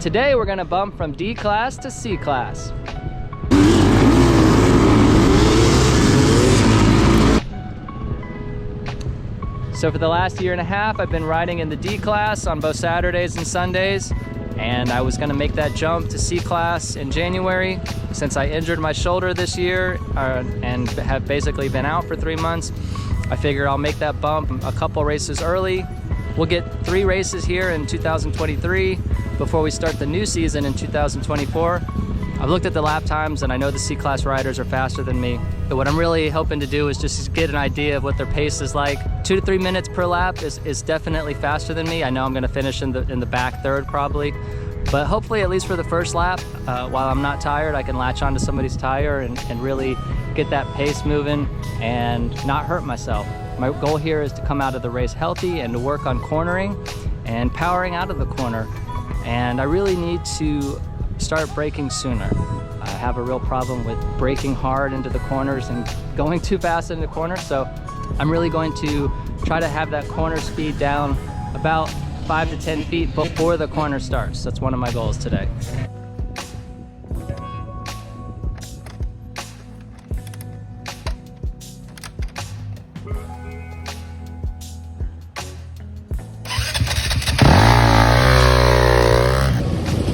Today we're gonna bump from D class to C class. So for the last year and a half, I've been riding in the D class on both Saturdays and Sundays, and I was gonna make that jump to C class in January. Since I injured my shoulder this year and have basically been out for 3 months, I figure I'll make that bump a couple races early. We'll get 3 races here in 2023 before we start the new season in 2024. I've looked at the lap times and I know the C-Class riders are faster than me. But what I'm really hoping to do is just get an idea of what their pace is like. 2 to 3 minutes per lap is definitely faster than me. I know I'm gonna finish in the back third probably. But hopefully, at least for the first lap, while I'm not tired, I can latch onto somebody's tire and really get that pace moving and not hurt myself. My goal here is to come out of the race healthy and to work on cornering and powering out of the corner. And I really need to start braking sooner. I have a real problem with braking hard into the corners and going too fast into the corners, so I'm really going to try to have that corner speed down about 5 to 10 feet before the corner starts. That's one of my goals today.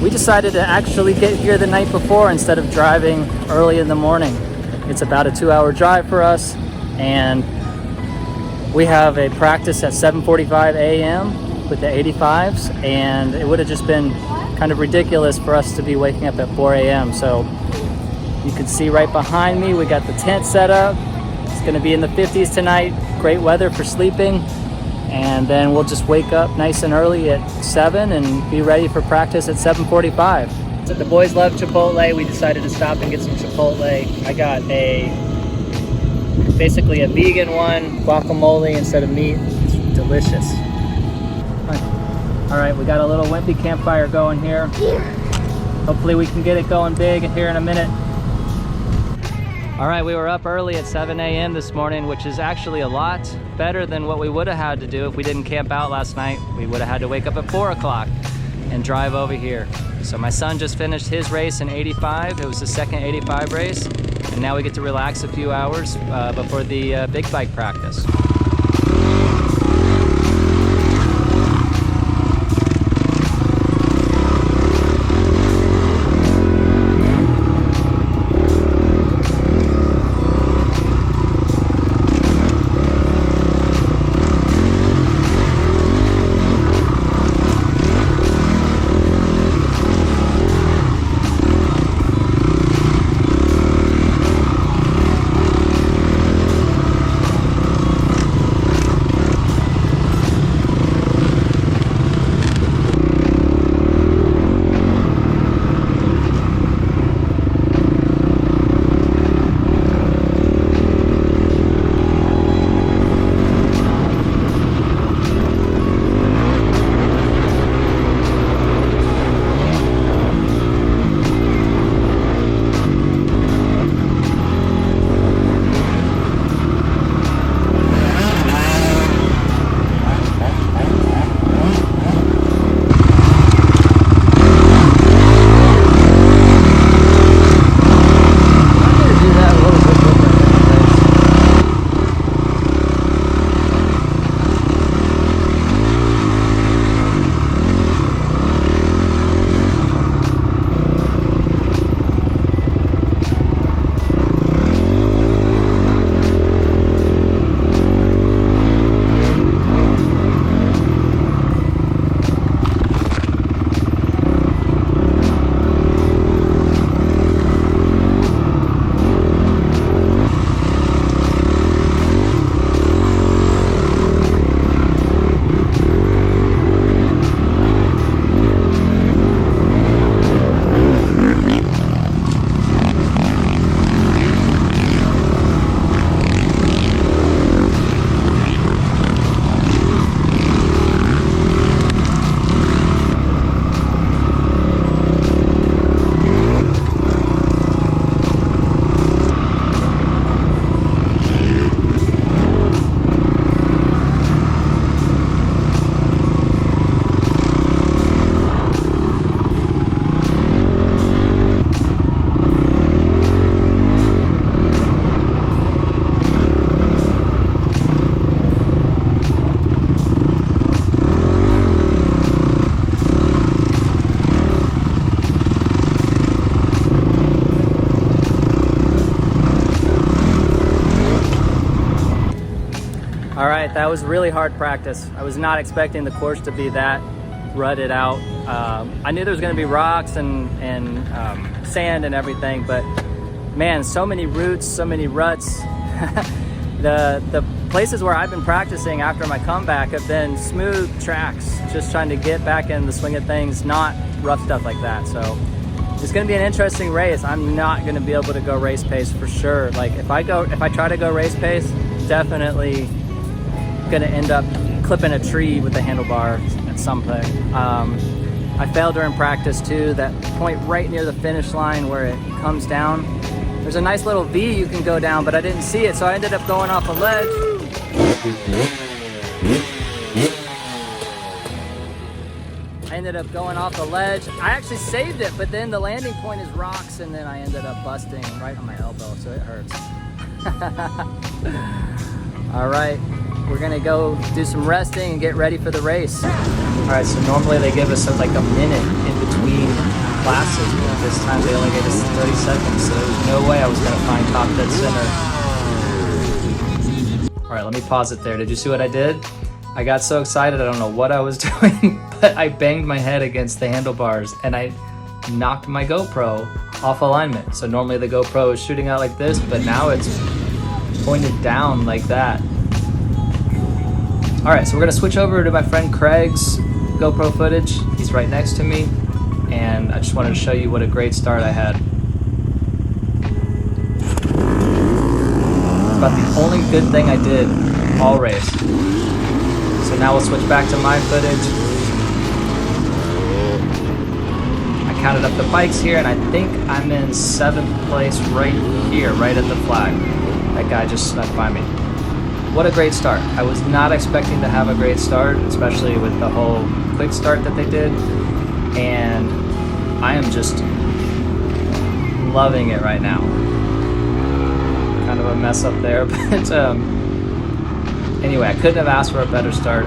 We decided to actually get here the night before instead of driving early in the morning. It's about a 2-hour drive for us, and we have a practice at 7:45 a.m. with the 85s, and it would have just been kind of ridiculous for us to be waking up at 4 a.m. So you can see right behind me, we got the tent set up. It's gonna be in the 50s tonight, great weather for sleeping. And then we'll just wake up nice and early at 7 and be ready for practice at 7:45. So the boys love Chipotle. We decided to stop and get some Chipotle. I got basically a vegan one, guacamole instead of meat. It's delicious. All right, we got a little wimpy campfire going here. Hopefully we can get it going big here in a minute. All right, we were up early at 7 a.m. this morning, which is actually a lot better than what we would have had to do if we didn't camp out last night. We would have had to wake up at 4 o'clock and drive over here. So my son just finished his race in 85. It was the second 85 race. And now we get to relax a few hours before the big bike practice. that was really hard practice. I was not expecting the course to be that rutted out. I knew there was going to be rocks and sand and everything, but man, so many roots, so many ruts. The places where I've been practicing after my comeback have been smooth tracks, just trying to get back in the swing of things, not rough stuff like that. So it's going to be an interesting race. I'm not going to be able to go race pace for sure. Like if I try to go race pace, definitely going to end up clipping a tree with the handlebar at some point. I failed during practice too. That point right near the finish line where it comes down, there's a nice little V you can go down, but I didn't see it, so I ended up going off a ledge. I actually saved it, but then the landing point is rocks, and then I ended up busting right on my elbow, so it hurts. All right, we're gonna go do some resting and get ready for the race. All right, so normally they give us like a minute in between classes, but this time they only gave us 30 seconds, so there was no way I was gonna find top dead center. All right, let me pause it there. Did you see what I did? I got so excited, I don't know what I was doing, but I banged my head against the handlebars and I knocked my GoPro off alignment. So normally the GoPro is shooting out like this, but now it's pointed down like that. All right, so we're gonna switch over to my friend Craig's GoPro footage. He's right next to me, and I just wanted to show you what a great start I had. It's about the only good thing I did all race. So now we'll switch back to my footage. I counted up the bikes here, and I think I'm in 7th place right here, right at the flag. That guy just snuck by me. What a great start. I was not expecting to have a great start, especially with the whole quick start that they did. And I am just loving it right now. Kind of a mess up there, but anyway, I couldn't have asked for a better start.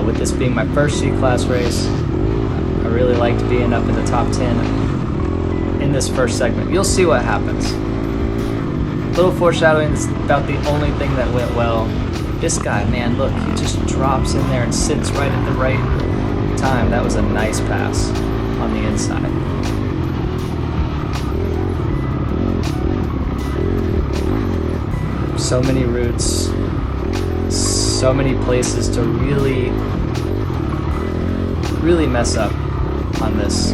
With this being my first C-Class race, I really liked being up in the top 10 in this first segment. You'll see what happens. Little foreshadowing, it's about the only thing that went well. This guy, man, look, he just drops in there and sits right at the right time. That was a nice pass on the inside. So many routes, so many places to really mess up on this.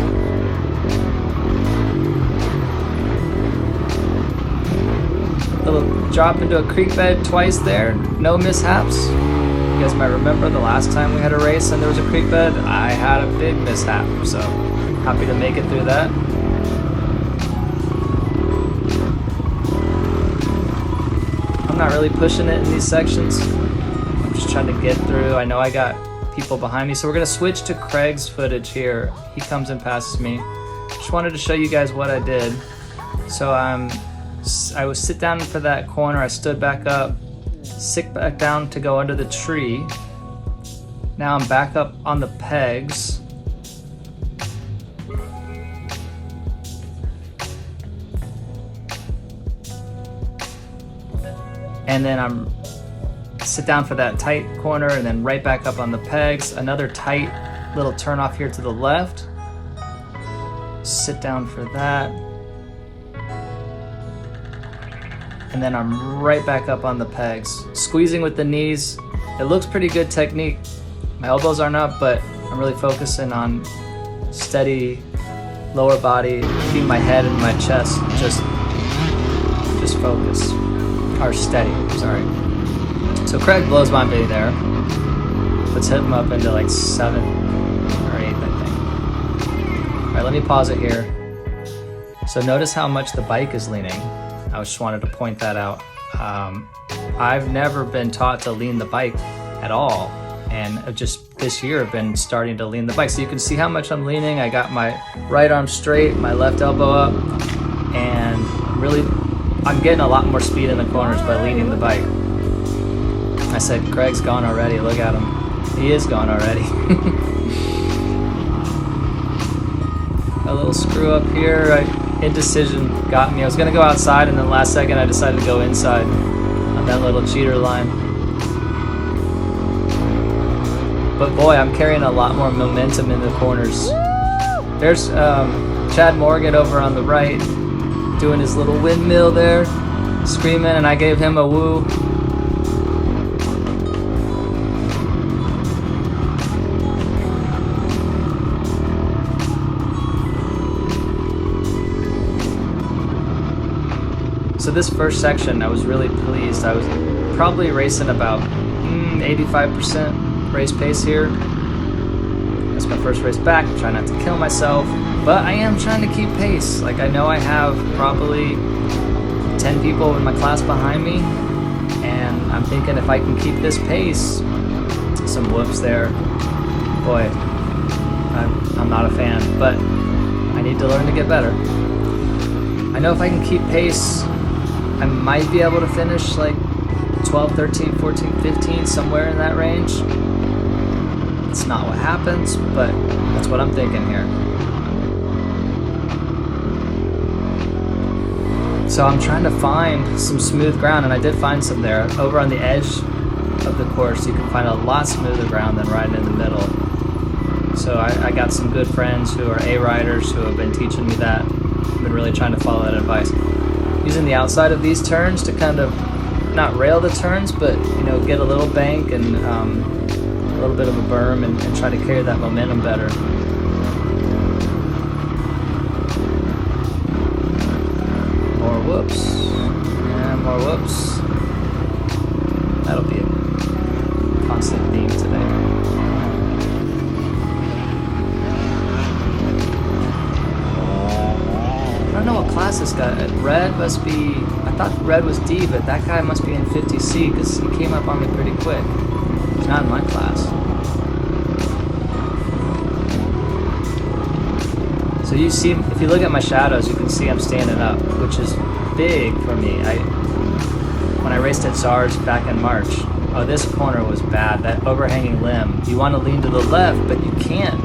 Little drop into a creek bed twice there, no mishaps. You guys might remember the last time we had a race and there was a creek bed, I had a big mishap, so happy to make it through that. I'm not really pushing it in these sections. I'm just trying to get through. I know I got people behind me, so we're gonna switch to Craig's footage here. He comes and passes me. Just wanted to show you guys what I did. So I was sit down for that corner, I stood back up, sit back down to go under the tree. Now I'm back up on the pegs. And then I'm sit down for that tight corner and then right back up on the pegs. Another tight little turn off here to the left. Sit down for that. And then I'm right back up on the pegs. Squeezing with the knees. It looks pretty good technique. My elbows aren't up, but I'm really focusing on steady lower body, keeping my head and my chest just focus. Or steady, sorry. So Craig blows by me there. Let's hit him up into like 7th or 8th, I think. All right, let me pause it here. So notice how much the bike is leaning. I just wanted to point that out. I've never been taught to lean the bike at all, and just this year I've been starting to lean the bike. So you can see how much I'm leaning. I got my right arm straight, my left elbow up, and really I'm getting a lot more speed in the corners by leaning the bike. I said, Craig's gone already, look at him. He is gone already. A little screw up here, indecision got me. I was gonna go outside and then last second I decided to go inside on that little cheater line. But boy, I'm carrying a lot more momentum in the corners. There's Chad Morgan over on the right doing his little windmill there, screaming, and I gave him a woo. So this first section, I was really pleased. I was probably racing about 85% race pace here. That's my first race back. I'm trying not to kill myself, but I am trying to keep pace. Like, I know I have probably 10 people in my class behind me, and I'm thinking if I can keep this pace, some whoops there. Boy, I'm not a fan, but I need to learn to get better. I know if I can keep pace, I might be able to finish like 12, 13, 14, 15, somewhere in that range. It's not what happens, but that's what I'm thinking here. So I'm trying to find some smooth ground, and I did find some there. Over on the edge of the course, you can find a lot smoother ground than riding in the middle. So I got some good friends who are A-riders who have been teaching me that. I've been really trying to follow that advice. Using the outside of these turns to kind of not rail the turns, but get a little bank and a little bit of a berm and try to carry that momentum better. More whoops and more whoops. That'll be a constant theme today. I don't know what class this guy at. Red must be, I thought Red was D, but that guy must be in 50C because he came up on me pretty quick. He's not in my class. So you see, if you look at my shadows, you can see I'm standing up, which is big for me. When I raced at SARS back in March, this corner was bad, that overhanging limb. You want to lean to the left, but you can't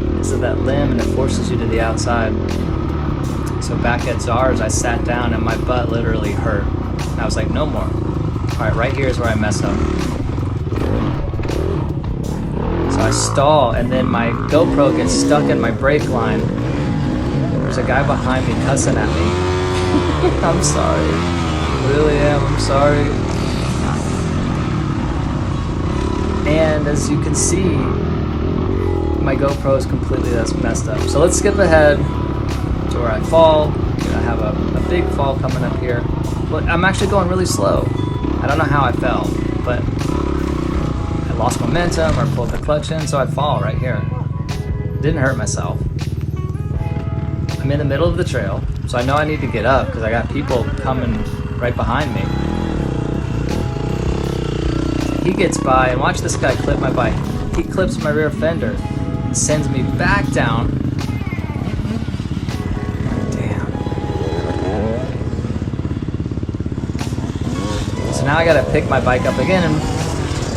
because of that limb, and it forces you to the outside. So back at SARS, I sat down and my butt literally hurt. And I was like, no more. All right, right here is where I mess up. So I stall, and then my GoPro gets stuck in my brake line. There's a guy behind me cussing at me. I'm sorry. I really am, I'm sorry. And as you can see, my GoPro is completely messed up. So let's skip ahead to where I fall. I have a big fall coming up here. But I'm actually going really slow. I don't know how I fell, but I lost momentum or pulled the clutch in, so I fall right here. Didn't hurt myself. I'm in the middle of the trail, so I know I need to get up because I got people coming right behind me. He gets by, and watch this guy clip my bike. He clips my rear fender and sends me back down. Damn. So now I gotta pick my bike up again, and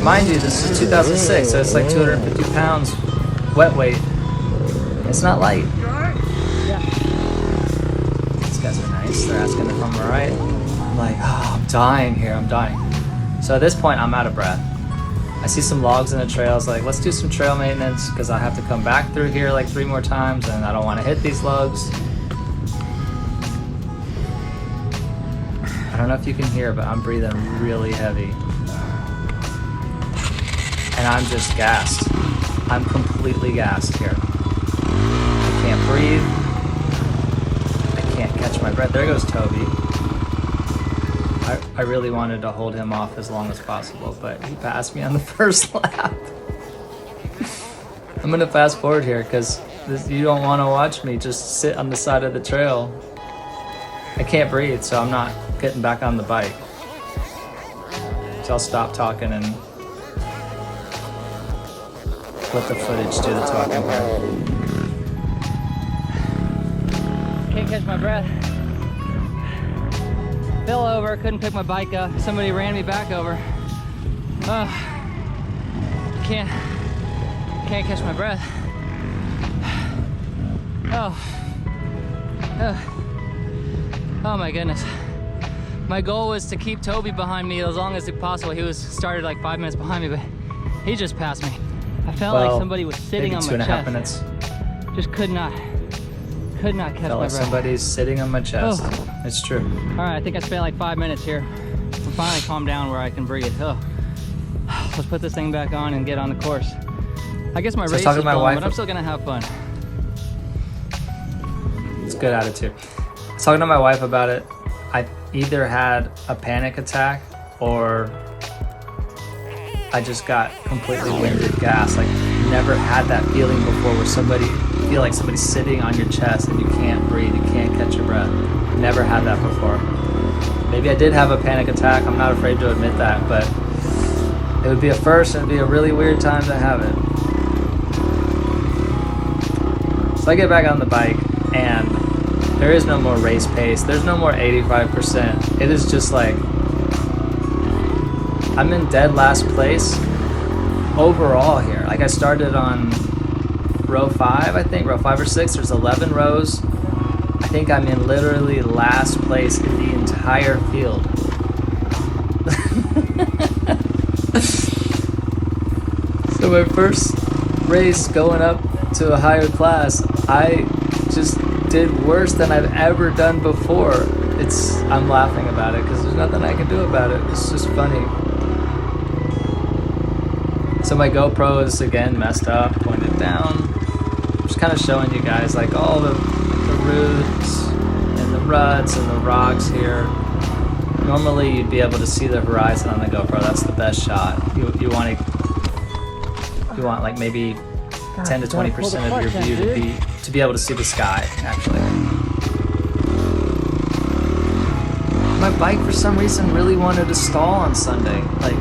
mind you, this is 2006, so it's like 250 pounds wet weight. It's not light. Yeah. These guys are nice. They're asking if I'm alright. I'm like, oh, I'm dying here, I'm dying. So at this point, I'm out of breath. I see some logs in the trail. I was like, let's do some trail maintenance because I have to come back through here like 3 more times and I don't want to hit these logs. I don't know if you can hear, but I'm breathing really heavy. And I'm just gassed. I'm completely gassed here. I can't breathe. I can't catch my breath. There goes Toby. I really wanted to hold him off as long as possible, but he passed me on the first lap. I'm gonna fast forward here because you don't want to watch me just sit on the side of the trail. I can't breathe, so I'm not getting back on the bike. So I'll stop talking and let the footage do the talking here. Can't catch my breath. Fell over, couldn't pick my bike up. Somebody ran me back over. Can't catch my breath. Oh my goodness. My goal was to keep Toby behind me as long as possible. He was started like 5 minutes behind me, but he just passed me. I felt like somebody was sitting on my chest. 2.5 minutes. Just could not catch my breath. Felt like somebody's sitting on my chest. Oh. It's true. All right, I think I spent like 5 minutes here. I'm finally calmed down where I can breathe. Oh. Let's put this thing back on and get on the course. I guess my race is done, but I'm still gonna have fun. It's a good attitude. I was talking to my wife about it. I either had a panic attack or I just got completely winded gas. Like, never had that feeling before where you feel like somebody's sitting on your chest and you can't breathe, you can't catch your breath. Never had that before. Maybe I did have a panic attack. I'm not afraid to admit that, but it would be a first and it'd be a really weird time to have it. So I get back on the bike and there is no more race pace. There's no more 85%. It is just like, I'm in dead last place overall here. Like, I started on row 5, I think, row 5 or 6. There's 11 rows. I think I'm in literally last place in the entire field. So my first race going up to a higher class, I just did worse than I've ever done before. I'm laughing about it because there's nothing I can do about it. It's just funny. So my GoPro is again messed up, pointed down. Just kind of showing you guys like all the roots and the ruts and the rocks here. Normally you'd be able to see the horizon on the GoPro. That's the best shot. You want like maybe 10 to 20% of your view to be able to see the sky, actually. My bike for some reason really wanted to stall on Sunday. Like,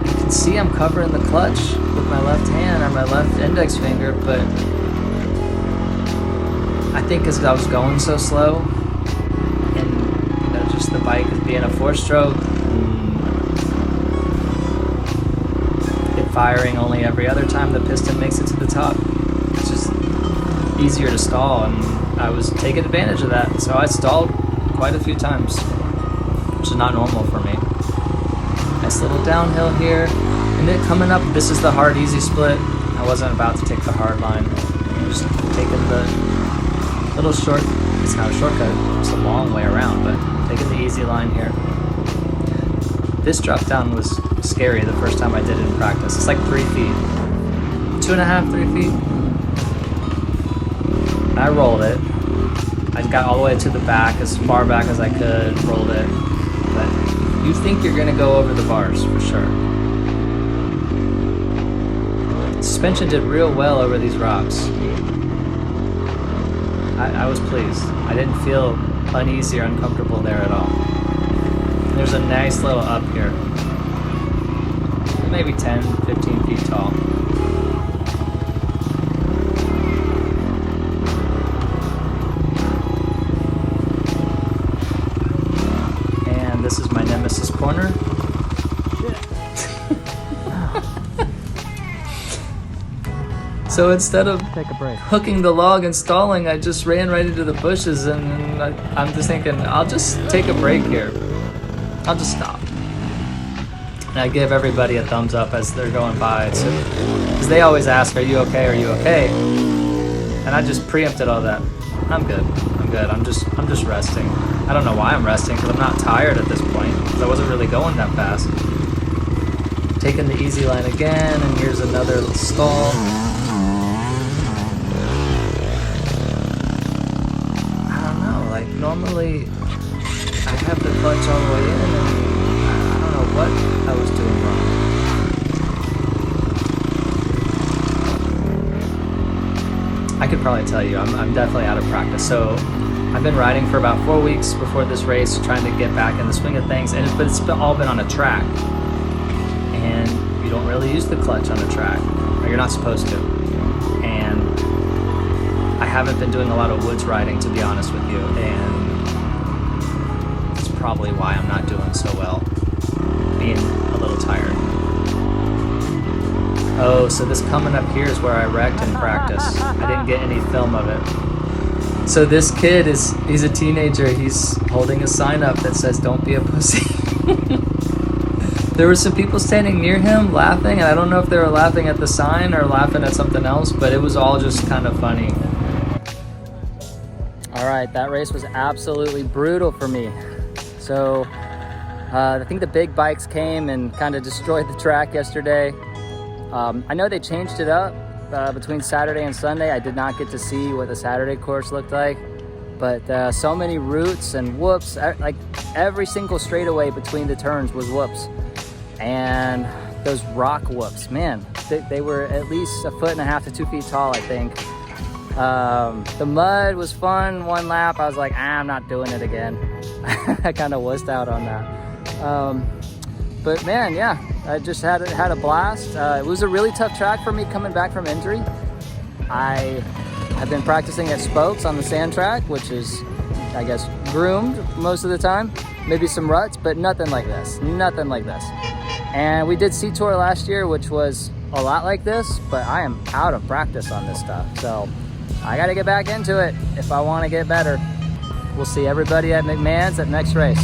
you can see I'm covering the clutch with my left hand or my left index finger, but I think because I was going so slow and just the bike is being a 4-stroke, firing only every other time the piston makes it to the top. It's just easier to stall, and I was taking advantage of that. So I stalled quite a few times, which is not normal for me. Nice little downhill here, and then coming up, this is the hard easy split. I wasn't about to take the hard line. I'm just taking the little short, it's not a shortcut, it's a long way around, but taking the easy line here. This drop down was scary the first time I did it in practice. It's like 3 feet. 2.5, 3 feet. And I rolled it. I got all the way to the back, as far back as I could, rolled it. But you think you're gonna go over the bars for sure. Suspension did real well over these rocks. I was pleased. I didn't feel uneasy or uncomfortable there at all. There's a nice little up here. Maybe 10, 15 feet tall. And this is my nemesis corner. So instead of hooking the log and stalling, I just ran right into the bushes, and I'm just thinking, I'll just take a break here. I'll just stop. And I give everybody a thumbs up as they're going by, because they always ask, "Are you okay? Are you okay?" And I just preempted all that. I'm good. I'm good. I'm just resting. I don't know why I'm resting, because I'm not tired at this point, because I wasn't really going that fast. Taking the easy line again, and here's another little stall. I don't know. Like, normally I have the clutch all the way in, and I don't know what I was doing wrong. I could probably tell you, I'm definitely out of practice. So I've been riding for about 4 weeks before this race, trying to get back in the swing of things, but it's all been on a track. And you don't really use the clutch on a track, or you're not supposed to. And I haven't been doing a lot of woods riding, to be honest with you, and that's probably why I'm not doing so well, being a little tired. Oh, so this coming up here is where I wrecked in practice. I didn't get any film of it. So this kid he's a teenager. He's holding a sign up that says, "Don't be a pussy." There were some people standing near him laughing, and I don't know if they were laughing at the sign or laughing at something else, but it was all just kind of funny. All right, that race was absolutely brutal for me. So I think the big bikes came and kind of destroyed the track yesterday. I know they changed it up between Saturday and Sunday. I did not get to see what the Saturday course looked like, but so many roots and whoops. Like every single straightaway between the turns was whoops. And those rock whoops, man, they were at least 1.5 to 2 feet tall, I think. The mud was fun. One lap, I was like, I'm not doing it again. I kind of wussed out on that. But man, yeah, I just had a blast. It was a really tough track for me coming back from injury. I have been practicing at Spokes on the sand track, which is, I guess, groomed most of the time. Maybe some ruts, but nothing like this. Nothing like this. And we did C-Tour last year, which was a lot like this, but I am out of practice on this stuff. So I got to get back into it if I want to get better. We'll see everybody at McMahon's at next race.